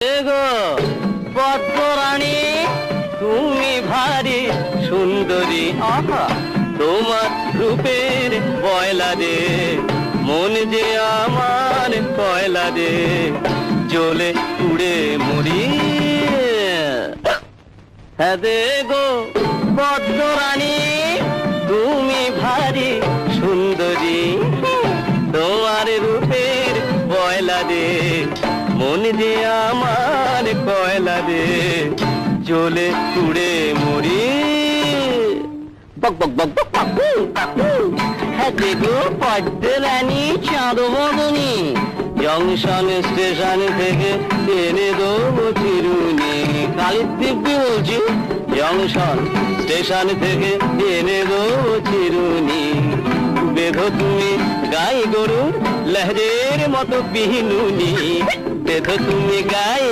গো পদ্মরানী, তুমি ভারী সুন্দরী, আহা তোমার রূপের বয়লা রে, মন যে আমার কয়লা রে, জ্বলে পুড়ে মরি। হ্যাঁ গো পদ্মরানী, তুমি ভারী সুন্দরী, তোমার রূপের বয়লা রে, মন যে আমার কয়লা রে, জ্বলে পুড়ে মরি। বক বক বক বক বাপু বাপু। হ্যাঁ গো পদ্মরানী চাঁদ মদনী, জংশন স্টেশন থেকে এনে দেবো চিরুনি। কালীর দিব্যি বলছি, জংশন স্টেশন থেকে এনে দেবো চিরুনি। বেঁধো তুমি গাই গরু লেহরের মতো বিনুনি, বেঁধো তুমি গাই